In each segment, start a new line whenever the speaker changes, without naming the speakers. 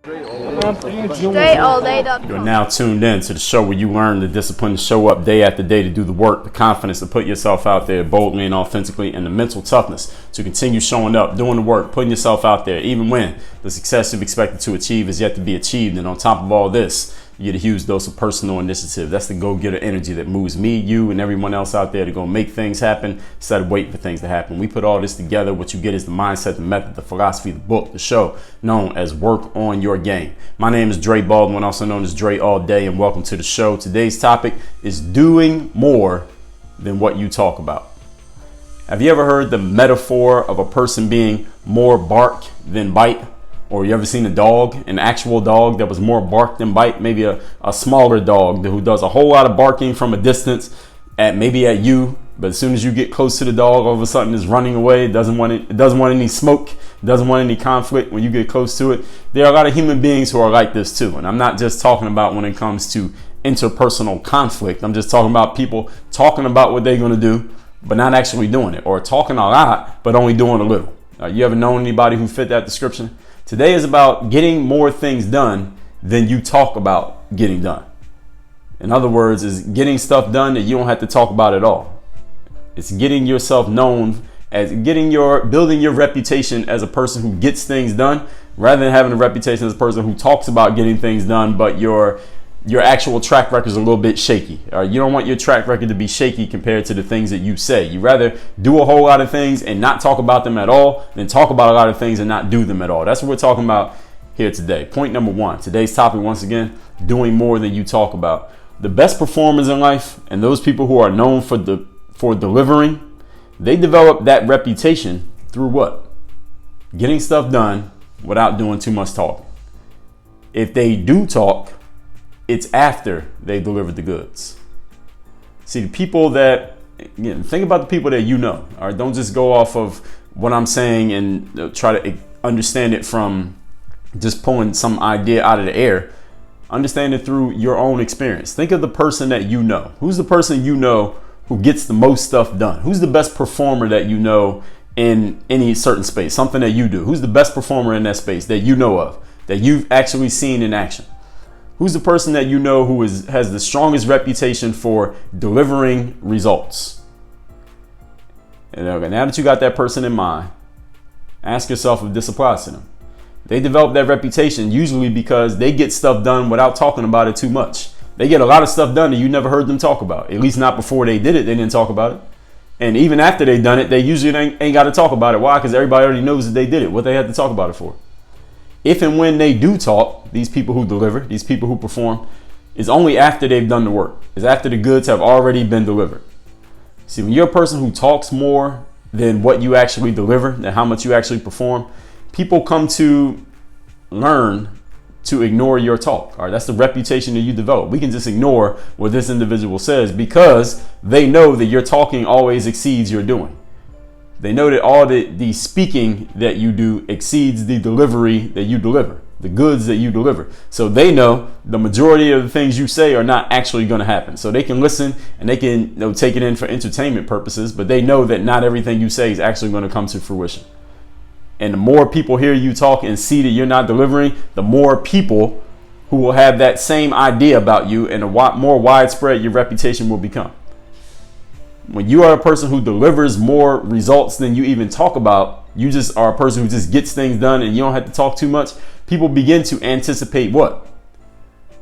You're now tuned in to the show where you learn the discipline to show up day after day to do the work, the confidence to put yourself out there boldly and authentically, and the mental toughness to continue showing up, doing the work, putting yourself out there, even when the success you've expected to achieve is yet to be achieved. And on top of all this, you get a huge dose of personal initiative. That's the go-getter energy that moves me, you, and everyone else out there to go make things happen instead of waiting for things to happen. We put all this together. What you get is the mindset, the method, the philosophy, the book, the show, known as Work on Your Game. My name is Dre Baldwin, also known as Dre All Day, and welcome to the show. Today's topic is doing more than what you talk about. Have you ever heard the metaphor of a person being more bark than bite? Or you ever seen a dog, an actual dog that was more bark than bite? Maybe a smaller dog who does a whole lot of barking from a distance maybe at you, but as soon as you get close to the dog, all of a sudden it's running away. It doesn't want any smoke, doesn't want any conflict when you get close to it. There are a lot of human beings who are like this too. And I'm not just talking about when it comes to interpersonal conflict. I'm just talking about people talking about what they're going to do, but not actually doing it, or talking a lot, but only doing a little. You ever known anybody who fit that description? Today is about getting more things done than you talk about getting done. In other words, is getting stuff done that you don't have to talk about at all. It's getting yourself known as building your reputation as a person who gets things done, rather than having a reputation as a person who talks about getting things done, but your actual track record is a little bit shaky. You don't want your track record to be shaky compared to the things that you say. You rather do a whole lot of things and not talk about them at all than talk about a lot of things and not do them at all. That's what we're talking about here today. Point number one, today's topic, once again, doing more than you talk about. The best performers in life and those people who are known for delivering, they develop that reputation through what? Getting stuff done without doing too much talking. If they do talk, it's after they delivered the goods. See, the people that, think about the people that you know. All right, don't just go off of what I'm saying and try to understand it from just pulling some idea out of the air. Understand it through your own experience. Think of the person that you know. Who's the person you know who gets the most stuff done? Who's the best performer that you know in any certain space? Something that you do. Who's the best performer in that space that you know of, that you've actually seen in action? Who's the person that you know who has the strongest reputation for delivering results? And now that you got that person in mind, ask yourself if this applies to them. They develop that reputation usually because they get stuff done without talking about it too much. They get a lot of stuff done that you never heard them talk about. At least not before they did it, they didn't talk about it. And even after they've done it, they usually ain't got to talk about it. Why? Because everybody already knows that they did it. What they had to talk about it for. If and when they do talk, these people who deliver, these people who perform, is only after they've done the work. Is after the goods have already been delivered. See, when you're a person who talks more than what you actually deliver, than how much you actually perform, people come to learn to ignore your talk. All right, that's the reputation that you develop. We can just ignore what this individual says because they know that your talking always exceeds your doing. They know that all the speaking that you do exceeds the delivery that you deliver, the goods that you deliver. So they know the majority of the things you say are not actually going to happen. So they can listen and they can take it in for entertainment purposes, but they know that not everything you say is actually going to come to fruition. And the more people hear you talk and see that you're not delivering, the more people who will have that same idea about you, and the more widespread your reputation will become. When you are a person who delivers more results than you even talk about, you just are a person who just gets things done and you don't have to talk too much. People begin to anticipate what?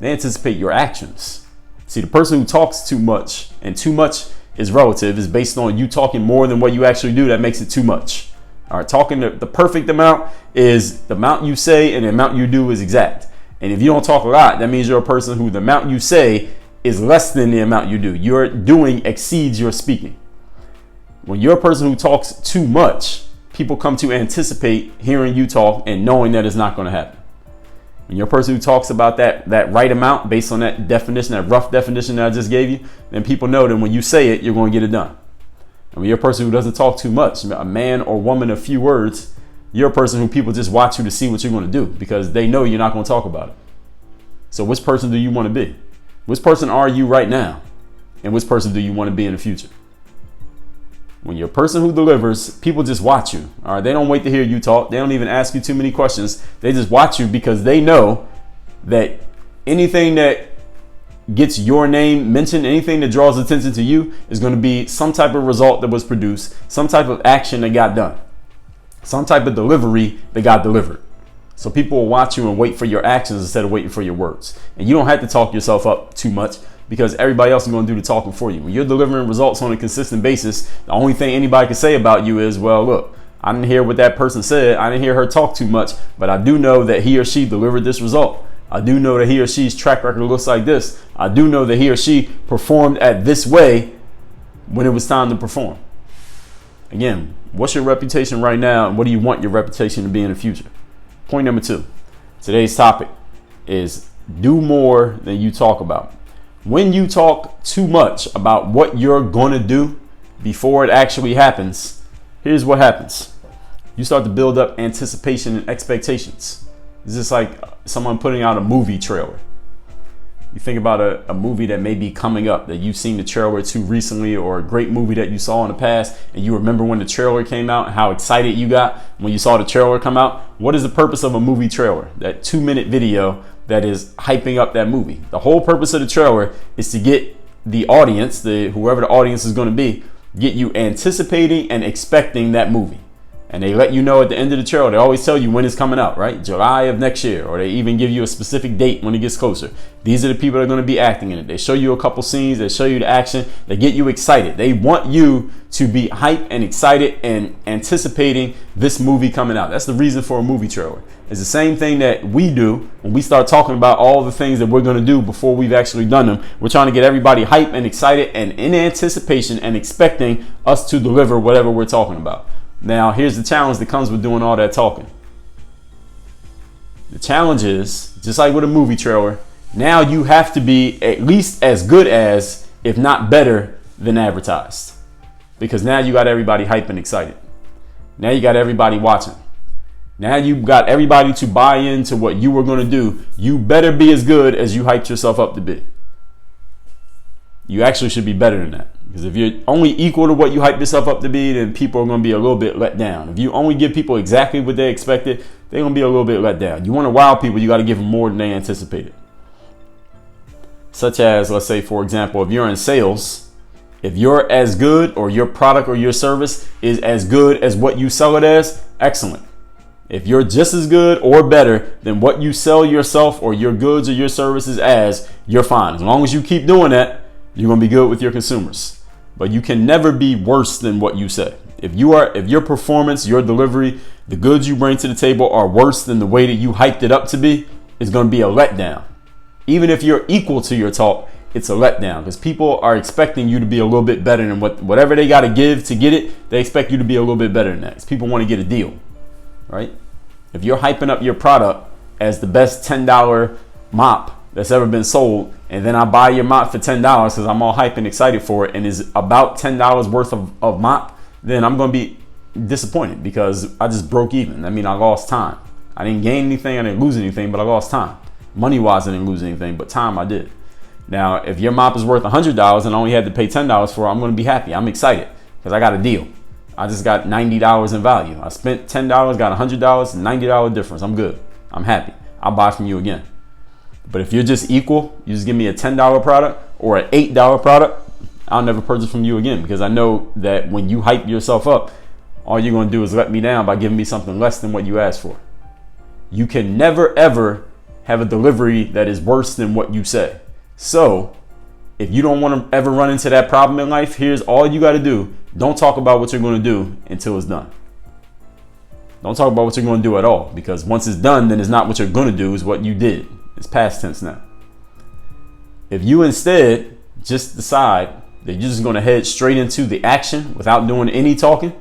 They anticipate your actions. See, the person who talks too much, and too much is relative, is based on you talking more than what you actually do. That makes it too much. All right, talking the perfect amount is the amount you say and the amount you do is exact. And if you don't talk a lot, that means you're a person who the amount you say is less than the amount you do. Your doing exceeds your speaking. When you're a person who talks too much, people come to anticipate hearing you talk and knowing that it's not going to happen. When you're a person who talks about that right amount based on that definition, that rough definition that I just gave you, then people know that when you say it, you're going to get it done. And when you're a person who doesn't talk too much, a man or woman of few words, you're a person who people just watch you to see what you're going to do because they know you're not going to talk about it. So which person do you want to be? Which person are you right now? And which person do you want to be in the future? When you're a person who delivers, people just watch you. All right. They don't wait to hear you talk. They don't even ask you too many questions. They just watch you because they know that anything that gets your name mentioned, anything that draws attention to you is going to be some type of result that was produced, some type of action that got done, some type of delivery that got delivered. So people will watch you and wait for your actions instead of waiting for your words. And you don't have to talk yourself up too much because everybody else is going to do the talking for you. When you're delivering results on a consistent basis, the only thing anybody can say about you is, well, look, I didn't hear what that person said. I didn't hear her talk too much, but I do know that he or she delivered this result. I do know that he or she's track record looks like this. I do know that he or she performed at this way when it was time to perform. Again, what's your reputation right now, and what do you want your reputation to be in the future? Point number 2. Today's topic is do more than you talk about. When you talk too much about what you're going to do before it actually happens, here's what happens. You start to build up anticipation and expectations. It's just like someone putting out a movie trailer. You think about a movie that may be coming up that you've seen the trailer to recently, or a great movie that you saw in the past, and you remember when the trailer came out and how excited you got when you saw the trailer come out. What is the purpose of a movie trailer? That 2-minute video that is hyping up that movie. The whole purpose of the trailer is to get the audience, whoever the audience is going to be, get you anticipating and expecting that movie. And they let you know at the end of the trailer, they always tell you when it's coming out, right? July of next year, or they even give you a specific date when it gets closer. These are the people that are going to be acting in it. They show you a couple scenes, they show you the action, they get you excited. They want you to be hyped and excited and anticipating this movie coming out. That's the reason for a movie trailer. It's the same thing that we do when we start talking about all the things that we're going to do before we've actually done them. We're trying to get everybody hyped and excited and in anticipation and expecting us to deliver whatever we're talking about. Now, here's the challenge that comes with doing all that talking. The challenge is, just like with a movie trailer, now you have to be at least as good as, if not better than advertised. Because now you got everybody hyped and excited. Now you got everybody watching. Now you got everybody to buy into what you were going to do. You better be as good as you hyped yourself up to be. You actually should be better than that. Because if you're only equal to what you hype yourself up to be, then people are going to be a little bit let down. If you only give people exactly what they expected, they're going to be a little bit let down. You want to wow people, you got to give them more than they anticipated. Such as, let's say, for example, if you're in sales, if you're as good, or your product or your service is as good as what you sell it as, excellent. If you're just as good or better than what you sell yourself or your goods or your services as, you're fine. As long as you keep doing that, you're going to be good with your consumers. But you can never be worse than what you say. If your performance, your delivery, the goods you bring to the table are worse than the way that you hyped it up to be, it's going to be a letdown. Even if you're equal to your talk, it's a letdown, because people are expecting you to be a little bit better than whatever they got to give to get it. They expect you to be a little bit better than that, because people want to get a deal, right? If you're hyping up your product as the best $10 mop that's ever been sold, and then I buy your mop for $10 because I'm all hyped and excited for it, and is about $10 worth of mop, then I'm going to be disappointed because I just broke even. I mean, I lost time. I didn't gain anything, I didn't lose anything, but I lost time. Money-wise, I didn't lose anything, but time I did. Now, if your mop is worth $100 and I only had to pay $10 for it, I'm going to be happy. I'm excited because I got a deal. I just got $90 in value. I spent $10, got $100, $90 difference. I'm good. I'm happy. I'll buy from you again. But if you're just equal, you just give me a $10 product or an $8 product, I'll never purchase from you again, because I know that when you hype yourself up, all you're going to do is let me down by giving me something less than what you asked for. You can never, ever have a delivery that is worse than what you say. So if you don't want to ever run into that problem in life, here's all you got to do. Don't talk about what you're going to do until it's done. Don't talk about what you're going to do at all, because once it's done, then it's not what you're going to do, it's what you did. It's past tense now. If you instead just decide that you're just going to head straight into the action without doing any talking,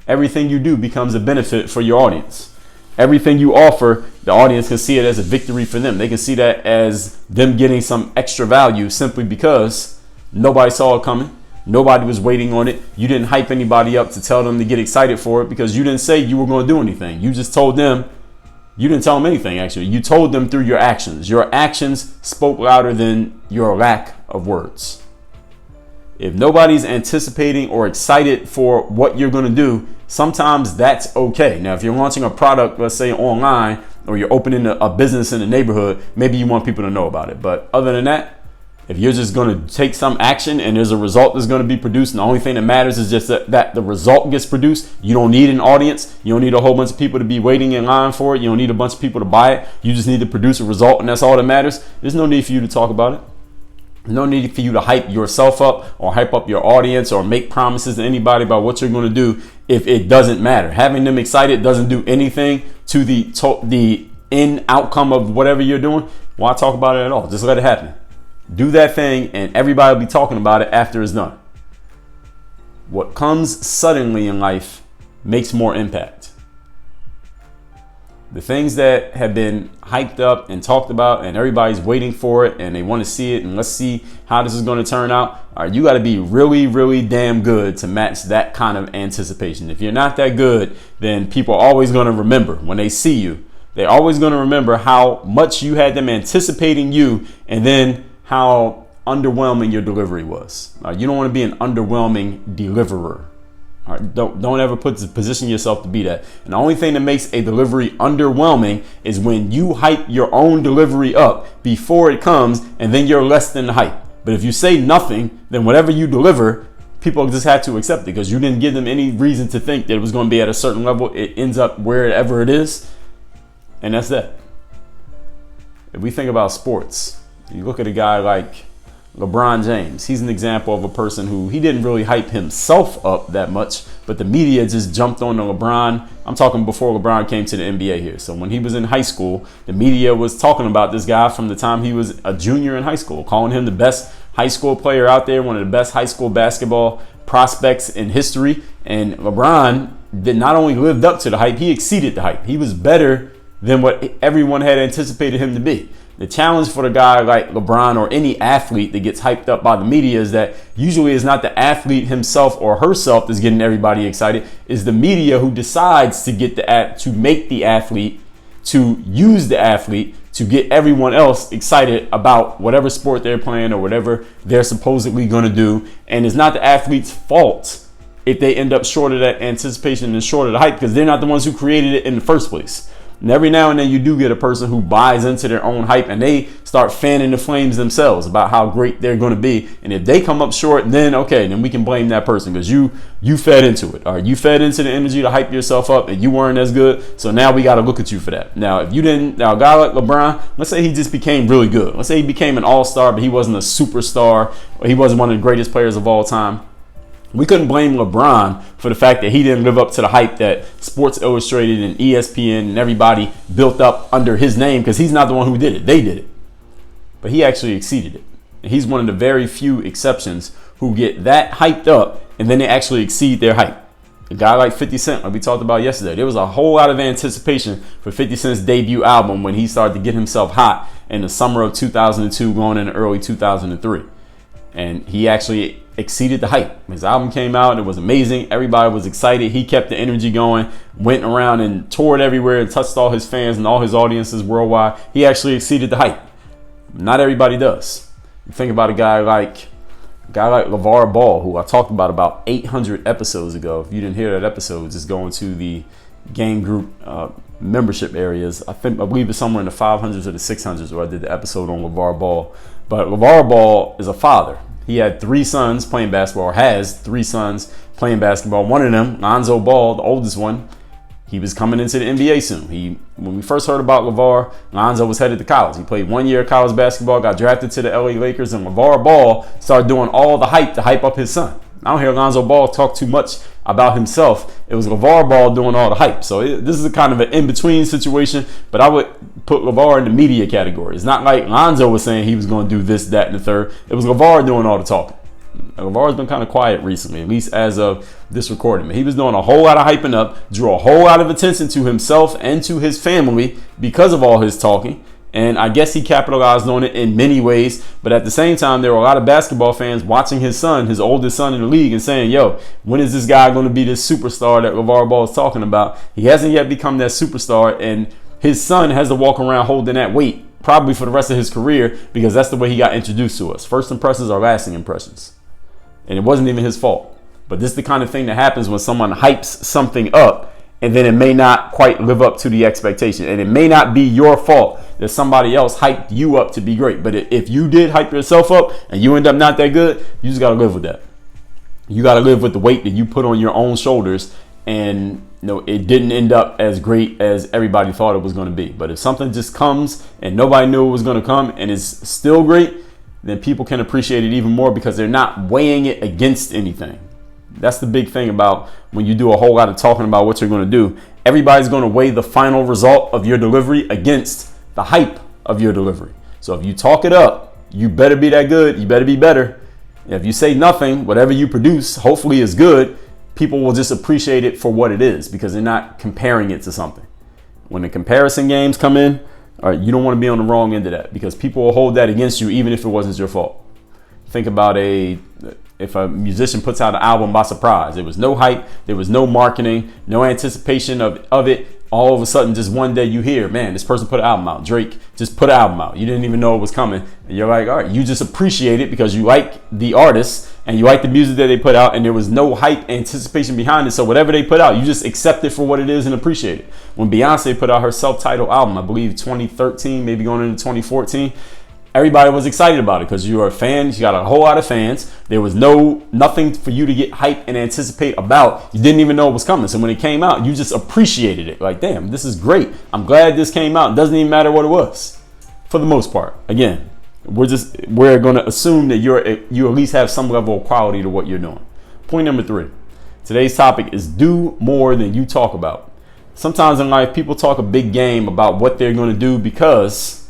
everything you do becomes a benefit for your audience. Everything you offer, the audience can see it as a victory for them. They can see that as them getting some extra value simply because nobody saw it coming. Nobody was waiting on it. You didn't hype anybody up to tell them to get excited for it, because you didn't say you were going to do anything. You just told them. You didn't tell them anything, actually. You told them through your actions. Your actions spoke louder than your lack of words. If nobody's anticipating or excited for what you're going to do, sometimes that's okay. Now, if you're launching a product, let's say online, or you're opening a business in the neighborhood, maybe you want people to know about it. But other than that, if you're just going to take some action and there's a result that's going to be produced, and the only thing that matters is just that the result gets produced, you don't need an audience. You don't need a whole bunch of people to be waiting in line for it. You don't need a bunch of people to buy it. You just need to produce a result, and that's all that matters. There's no need for you to talk about it. No need for you to hype yourself up or hype up your audience or make promises to anybody about what you're going to do if it doesn't matter. Having them excited doesn't do anything to the end outcome of whatever you're doing. Why talk about it at all? Just let it happen. Do that thing and everybody will be talking about it after it's done. What comes suddenly in life makes more impact. The things that have been hyped up and talked about and everybody's waiting for it and they want to see it and let's see how this is going to turn out. All right, you got to be really, really damn good to match that kind of anticipation. If you're not that good, then people are always going to remember when they see you. They're always going to remember how much you had them anticipating you and then how underwhelming your delivery was. You don't want to be an underwhelming deliverer. All right, don't ever position yourself to be that. And the only thing that makes a delivery underwhelming is when you hype your own delivery up before it comes and then you're less than the hype. But if you say nothing, then whatever you deliver, people just have to accept it because you didn't give them any reason to think that it was going to be at a certain level. It ends up wherever it is. And that's that. If we think about sports, you look at a guy like LeBron James. He's an example of a person who he didn't really hype himself up that much, but the media just jumped on to LeBron. I'm talking before LeBron came to the NBA here. So when he was in high school, the media was talking about this guy from the time he was a junior in high school, calling him the best high school player out there, one of the best high school basketball prospects in history. And LeBron did not only lived up to the hype, he exceeded the hype. He was better than what everyone had anticipated him to be. The challenge for the guy like LeBron or any athlete that gets hyped up by the media is that usually it's not the athlete himself or herself that's getting everybody excited. It's the media who decides to get to make the athlete, to use the athlete to get everyone else excited about whatever sport they're playing or whatever they're supposedly going to do. And it's not the athlete's fault if they end up short of that anticipation and short of the hype because they're not the ones who created it in the first place. And every now and then you do get a person who buys into their own hype and they start fanning the flames themselves about how great they're going to be. And if they come up short, then okay, then we can blame that person because you fed into it. All right, you fed into the energy to hype yourself up and you weren't as good. So now we got to look at you for that. Now, if you didn't, now a guy like LeBron, let's say he just became really good. Let's say he became an all-star, but he wasn't a superstar or he wasn't one of the greatest players of all time. We couldn't blame LeBron for the fact that he didn't live up to the hype that Sports Illustrated and ESPN and everybody built up under his name because he's not the one who did it. They did it. But he actually exceeded it. And he's one of the very few exceptions who get that hyped up and then they actually exceed their hype. A guy like 50 Cent, like we talked about yesterday, there was a whole lot of anticipation for 50 Cent's debut album when he started to get himself hot in the summer of 2002 going into early 2003. And he actually exceeded the hype. His album came out and it was amazing. Everybody was excited. He kept the energy going, went around and toured everywhere and touched all his fans and all his audiences worldwide. He actually exceeded the hype. Not everybody does. You think about a guy like LeVar Ball, who I talked about 800 episodes ago. If you didn't hear that episode, just go into the game group membership areas. I believe it's somewhere in the 500s or the 600s where I did the episode on LeVar Ball. But LeVar Ball is a father. He had 3 sons playing basketball, or has 3 sons playing basketball. One of them, Lonzo Ball, the oldest one, he was coming into the NBA soon. When we first heard about LeVar, Lonzo was headed to college. He played 1 year of college basketball, got drafted to the LA Lakers, and LeVar Ball started doing all the hype to hype up his son. I don't hear Lonzo Ball talk too much about himself. It was LeVar Ball doing all the hype. So this is a kind of an in-between situation, but I would put LeVar in the media category. It's not like Lonzo was saying he was going to do this, that, and the third. It was LeVar doing all the talking. LeVar's been kind of quiet recently, at least as of this recording. He was doing a whole lot of hyping up, drew a whole lot of attention to himself and to his family because of all his talking. And I guess he capitalized on it in many ways. But at the same time, there were a lot of basketball fans watching his son, his oldest son in the league, and saying, yo, when is this guy going to be this superstar that LeVar Ball is talking about? He hasn't yet become that superstar. And his son has to walk around holding that weight probably for the rest of his career because that's the way he got introduced to us. First impressions are lasting impressions. and it wasn't even his fault. But this is the kind of thing that happens when someone hypes something up, and then it may not quite live up to the expectation. And it may not be your fault that somebody else hyped you up to be great. But if you did hype yourself up and you end up not that good, you just got to live with that. You got to live with the weight that you put on your own shoulders. And it didn't end up as great as everybody thought it was going to be. But if something just comes and nobody knew it was going to come and is still great, then people can appreciate it even more because they're not weighing it against anything. That's the big thing about when you do a whole lot of talking about what you're going to do. Everybody's going to weigh the final result of your delivery against the hype of your delivery. So if you talk it up, you better be that good. You better be better. If you say nothing, whatever you produce, hopefully is good. People will just appreciate it for what it is because they're not comparing it to something. When the comparison games come in, all right, you don't want to be on the wrong end of that because people will hold that against you even if it wasn't your fault. Think about if a musician puts out an album by surprise. There was no hype, there was no marketing, no anticipation of it. All of a sudden, just one day you hear, man, this person put an album out. Drake just put an album out. You didn't even know it was coming. And you're like, all right, you just appreciate it because you like the artist and you like the music that they put out, and there was no hype anticipation behind it. So whatever they put out, you just accept it for what it is and appreciate it. When Beyonce put out her self-titled album, I believe 2013, maybe going into 2014, everybody was excited about it because you are a fan. You got a whole lot of fans. There was nothing for you to get hype and anticipate about. You didn't even know it was coming. So when it came out, you just appreciated it. Like, damn, this is great. I'm glad this came out. It doesn't even matter what it was for the most part. Again, we're going to assume that you at least have some level of quality to what you're doing. Point number 3. Today's topic is do more than you talk about. Sometimes in life, people talk a big game about what they're going to do because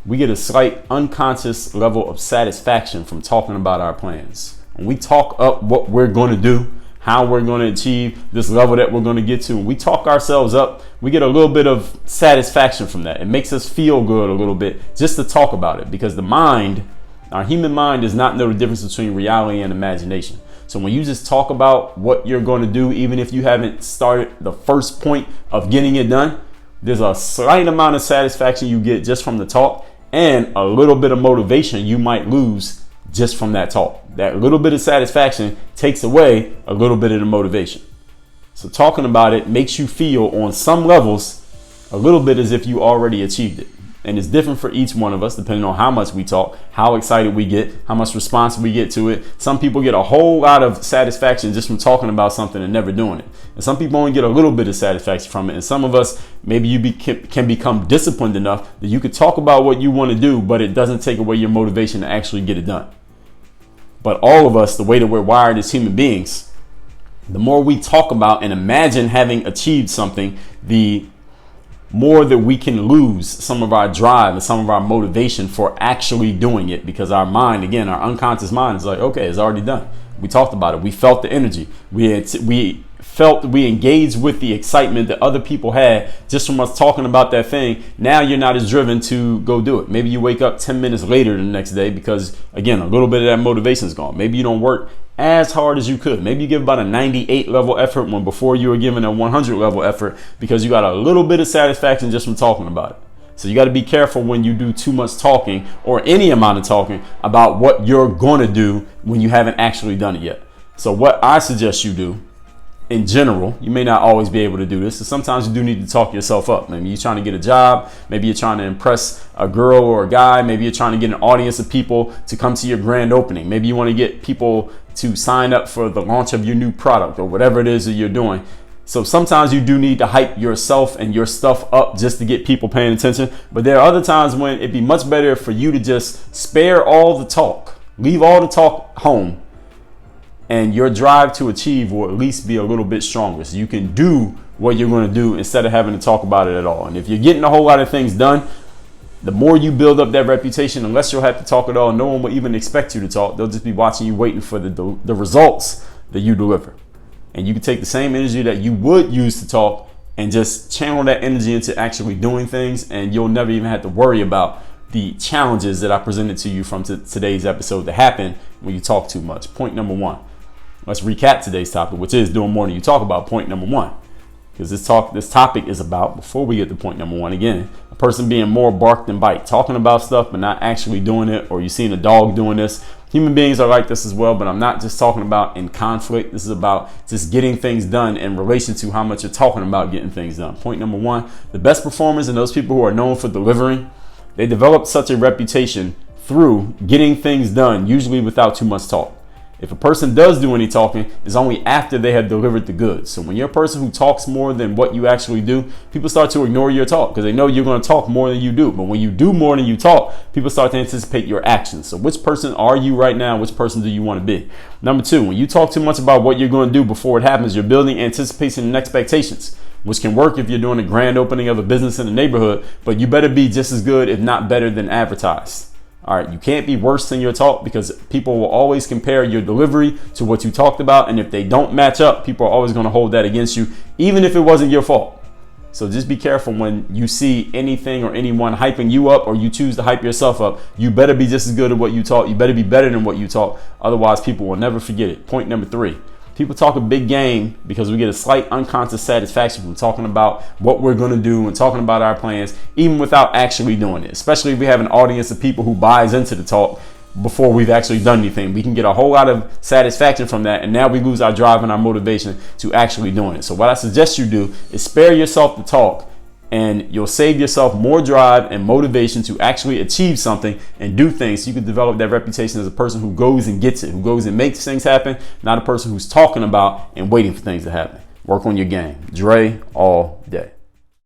we get a slight unconscious level of satisfaction from talking about our plans. When we talk up what we're going to do, how we're going to achieve this level that we're going to get to, and we talk ourselves up, we get a little bit of satisfaction from that. It makes us feel good a little bit just to talk about it because the mind, our human mind, does not know the difference between reality and imagination. So when you just talk about what you're going to do, even if you haven't started the first point of getting it done, there's a slight amount of satisfaction you get just from the talk. And a little bit of motivation you might lose just from that talk. That little bit of satisfaction takes away a little bit of the motivation. So talking about it makes you feel on some levels a little bit as if you already achieved it. And it's different for each one of us depending on how much we talk, how excited we get, how much response we get to it. Some people get a whole lot of satisfaction just from talking about something and never doing it. And some people only get a little bit of satisfaction from it. And some of us, maybe you can become disciplined enough that you could talk about what you want to do, but it doesn't take away your motivation to actually get it done. But all of us, the way that we're wired as human beings, the more we talk about and imagine having achieved something, the more that we can lose some of our drive and some of our motivation for actually doing it because our mind, again, our unconscious mind is like, okay, it's already done. We talked about it. We felt the energy. We engaged with the excitement that other people had just from us talking about that thing. Now you're not as driven to go do it. Maybe you wake up 10 minutes later the next day because, again, a little bit of that motivation is gone. Maybe you don't work as hard as you could. Maybe you give about a 98 level effort when before you were giving a 100 level effort because you got a little bit of satisfaction just from talking about it. So you got to be careful when you do too much talking or any amount of talking about what you're going to do when you haven't actually done it yet. So what I suggest you do in general, you may not always be able to do this. So sometimes you do need to talk yourself up. Maybe you're trying to get a job. Maybe you're trying to impress a girl or a guy. Maybe you're trying to get an audience of people to come to your grand opening. Maybe you want to get people to sign up for the launch of your new product or whatever it is that you're doing. So sometimes you do need to hype yourself and your stuff up just to get people paying attention. But there are other times when it'd be much better for you to just spare all the talk, leave all the talk home, and your drive to achieve will at least be a little bit stronger. So you can do what you're going to do instead of having to talk about it at all. And if you're getting a whole lot of things done, the more you build up that reputation, unless you'll have to talk at all, no one will even expect you to talk. They'll just be watching you, waiting for the results that you deliver. And you can take the same energy that you would use to talk and just channel that energy into actually doing things. And you'll never even have to worry about the challenges that I presented to you from today's episode that happen when you talk too much. Point number 1. Let's recap today's topic, which is doing more than you talk about. Point number 1. Because this topic is about, before we get to point number 1, again, a person being more bark than bite, talking about stuff but not actually doing it, or you seen a dog doing this, Human beings are like this as well, but I'm not just talking about in conflict. This is about just getting things done in relation to how much you're talking about getting things done. Point number one, the best performers and those people who are known for delivering, they develop such a reputation through getting things done, usually without too much talk. If a person does do any talking, it's only after they have delivered the goods. So when you're a person who talks more than what you actually do, people start to ignore your talk because they know you're going to talk more than you do. But when you do more than you talk, people start to anticipate your actions. So which person are you right now? Which person do you want to be? Number two, when you talk too much about what you're going to do before it happens, you're building anticipation and expectations, which can work if you're doing a grand opening of a business in the neighborhood, but you better be just as good, if not better than advertised. All right, you can't be worse than your talk because people will always compare your delivery to what you talked about. And if they don't match up, people are always going to hold that against you, even if it wasn't your fault. So just be careful when you see anything or anyone hyping you up, or you choose to hype yourself up. You better be just as good at what you taught. You better be better than what you taught. Otherwise, people will never forget it. Point number three. People talk a big game because we get a slight unconscious satisfaction from talking about what we're going to do and talking about our plans, even without actually doing it. Especially if we have an audience of people who buys into the talk before we've actually done anything. We can get a whole lot of satisfaction from that, and now we lose our drive and our motivation to actually doing it. So what I suggest you do is spare yourself the talk, and you'll save yourself more drive and motivation to actually achieve something and do things, so you can develop that reputation as a person who goes and gets it, who goes and makes things happen, not a person who's talking about and waiting for things to happen. Work on your game. Dre all day.